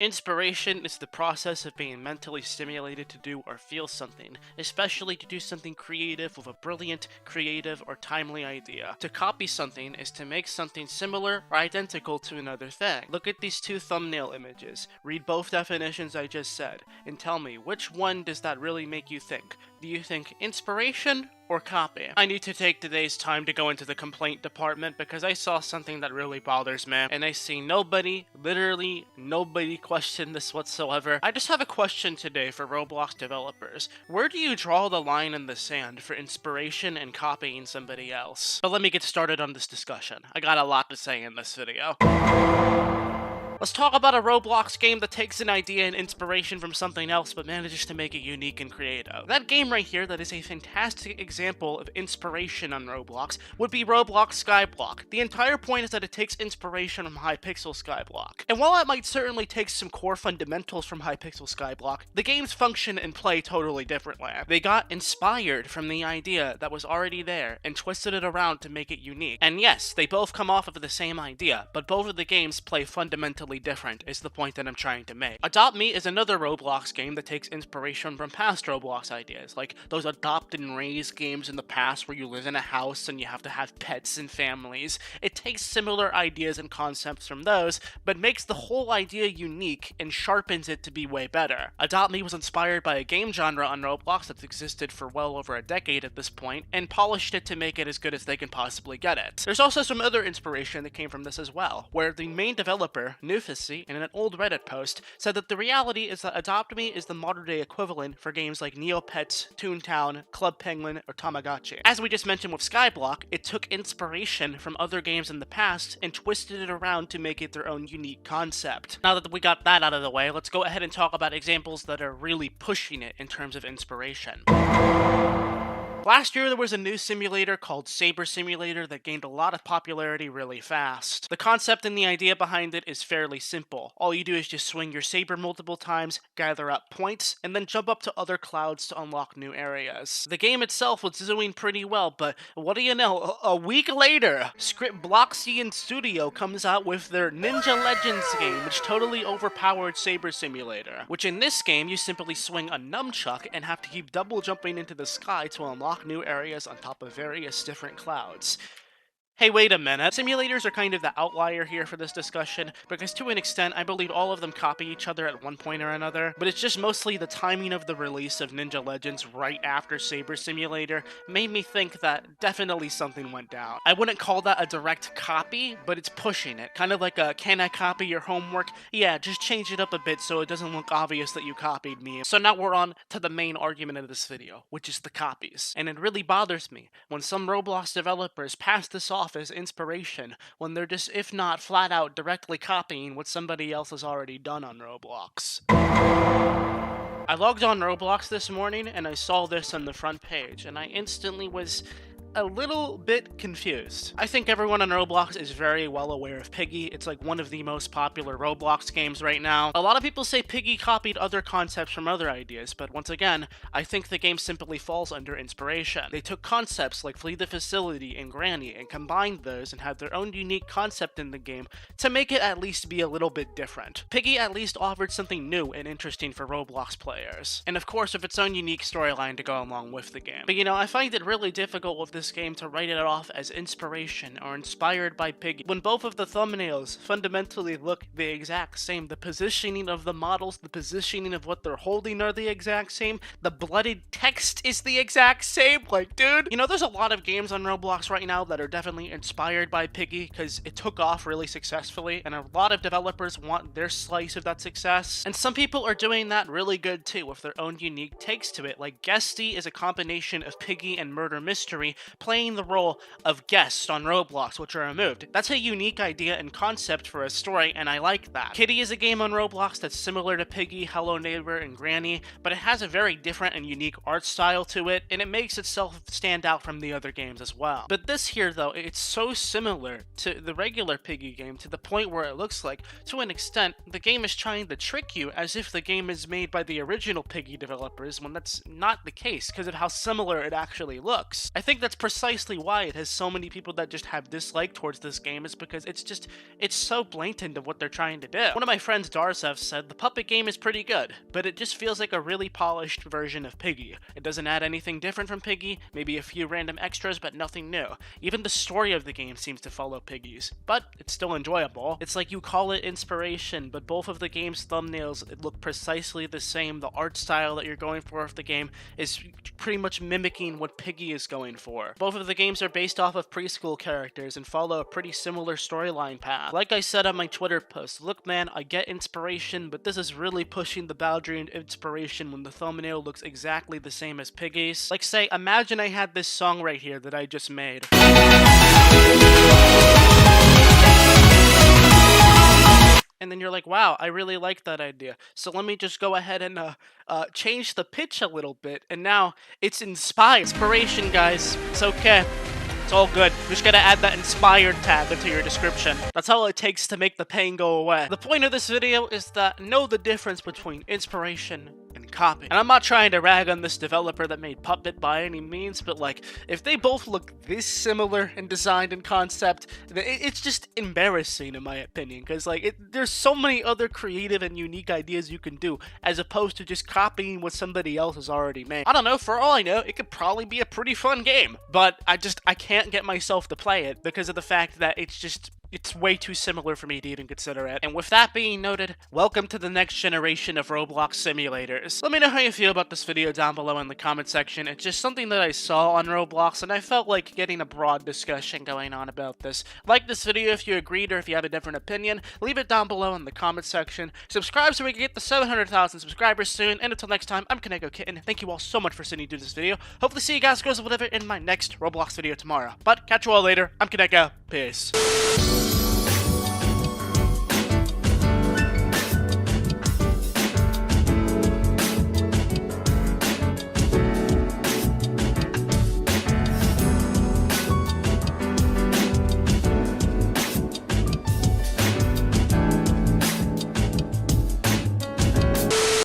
Inspiration is the process of being mentally stimulated to do or feel something, especially to do something creative with a brilliant, creative, or timely idea. To copy something is to make something similar or identical to another thing. Look at these two thumbnail images, read both definitions I just said, and tell me which one does that really make you think? Do you think inspiration or copy? I need to take today's time to go into the complaint department because I saw something that really bothers me, and I see nobody, literally nobody, question this whatsoever. I just have a question today for Roblox developers. Where do you draw the line in the sand for inspiration and copying somebody else? But let me get started on this discussion. I got a lot to say in this video. Let's talk about a Roblox game that takes an idea and inspiration from something else but manages to make it unique and creative. That game right here that is a fantastic example of inspiration on Roblox would be Roblox Skyblock. The entire point is that it takes inspiration from Hypixel Skyblock. And while it might certainly take some core fundamentals from Hypixel Skyblock, the games function and play totally differently. They got inspired from the idea that was already there and twisted it around to make it unique. And yes, they both come off of the same idea, but both of the games play fundamentally different is the point that I'm trying to make. Adopt Me is another Roblox game that takes inspiration from past Roblox ideas, like those adopt and raise games in the past where you live in a house and you have to have pets and families. It takes similar ideas and concepts from those, but makes the whole idea unique and sharpens it to be way better. Adopt Me was inspired by a game genre on Roblox that's existed for well over a decade at this point, and polished it to make it as good as they can possibly get it. There's also some other inspiration that came from this as well, where the main developer, in an old Reddit post, said that the reality is that Adopt Me is the modern-day equivalent for games like Neopets, Toontown, Club Penguin, or Tamagotchi. As we just mentioned with Skyblock, it took inspiration from other games in the past and twisted it around to make it their own unique concept. Now that we got that out of the way, let's go ahead and talk about examples that are really pushing it in terms of inspiration. Last year, there was a new simulator called Saber Simulator that gained a lot of popularity really fast. The concept and the idea behind it is fairly simple. All you do is just swing your saber multiple times, gather up points, and then jump up to other clouds to unlock new areas. The game itself was doing pretty well, but what do you know, a week later, Script Bloxian Studio comes out with their Ninja Legends game, which totally overpowered Saber Simulator. Which in this game, you simply swing a nunchuck and have to keep double jumping into the sky to unlock new areas on top of various different clouds. Hey, wait a minute. Simulators are kind of the outlier here for this discussion, because to an extent, I believe all of them copy each other at one point or another, but it's just mostly the timing of the release of Ninja Legends right after Saber Simulator made me think that definitely something went down. I wouldn't call that a direct copy, but it's pushing it. Kind of like a, can I copy your homework? Yeah, just change it up a bit so it doesn't look obvious that you copied me. So now we're on to the main argument of this video, which is the copies. And it really bothers me when some Roblox developers pass this off as inspiration when they're just, if not flat out, directly copying what somebody else has already done on Roblox. I logged on Roblox this morning and I saw this on the front page, and I instantly was a little bit confused. I think everyone on Roblox is very well aware of Piggy. It's like one of the most popular Roblox games right now. A lot of people say Piggy copied other concepts from other ideas, but once again, I think the game simply falls under inspiration. They took concepts like Flee the Facility and Granny and combined those and had their own unique concept in the game to make it at least be a little bit different. Piggy at least offered something new and interesting for Roblox players, and of course with its own unique storyline to go along with the game. But you know, I find it really difficult with this game to write it off as inspiration or inspired by Piggy when both of the thumbnails fundamentally look the exact same. The positioning of the models, the positioning of what they're holding are the exact same. The blooded text is the exact same. Like, dude, you know, there's a lot of games on Roblox right now that are definitely inspired by Piggy because it took off really successfully, and a lot of developers want their slice of that success. And some people are doing that really good too with their own unique takes to it. Like Guesty is a combination of Piggy and Murder Mystery, playing the role of guests on Roblox, which are removed. That's a unique idea and concept for a story, and I like that. Kitty is a game on Roblox that's similar to Piggy, Hello Neighbor, and Granny, but it has a very different and unique art style to it, and it makes itself stand out from the other games as well. But this here, though, it's so similar to the regular Piggy game to the point where it looks like, to an extent, the game is trying to trick you as if the game is made by the original Piggy developers, when that's not the case because of how similar it actually looks. I think that's precisely why it has so many people that just have dislike towards this game, is because it's so blatant of what they're trying to do. One of my friends, Darsev, said the puppet game is pretty good, but it just feels like a really polished version of Piggy. It doesn't add anything different from Piggy, maybe a few random extras, but nothing new. Even the story of the game seems to follow Piggy's, but it's still enjoyable. It's like you call it inspiration, but both of the game's thumbnails look precisely the same. The art style that you're going for of the game is pretty much mimicking what Piggy is going for. Both of the games are based off of preschool characters and follow a pretty similar storyline path. Like I said on my Twitter post, look man, I get inspiration, but this is really pushing the boundary of inspiration when the thumbnail looks exactly the same as Piggy's. Like say, imagine I had this song right here that I just made. And then you're like, wow, I really like that idea. So let me just go ahead and change the pitch a little bit. And now it's inspired. Inspiration, guys. It's okay. It's all good. You just gotta add that inspired tag into your description. That's all it takes to make the pain go away. The point of this video is that know the difference between inspiration and copy. And I'm not trying to rag on this developer that made Puppet by any means, but like, if they both look this similar in design and concept, it's just embarrassing in my opinion, because like, there's so many other creative and unique ideas you can do, as opposed to just copying what somebody else has already made. I don't know, for all I know, it could probably be a pretty fun game, but I can't get myself to play it because of the fact that it's way too similar for me to even consider it. And with that being noted, welcome to the next generation of Roblox simulators. Let me know how you feel about this video down below in the comment section. It's just something that I saw on Roblox, and I felt like getting a broad discussion going on about this. Like this video if you agreed or if you have a different opinion. Leave it down below in the comment section. Subscribe so we can get the 700,000 subscribers soon. And until next time, I'm Kaneko Kitten. Thank you all so much for sitting through this video. Hopefully see you guys, girls, or whatever in my next Roblox video tomorrow. But catch you all later. I'm Kaneko. Peace.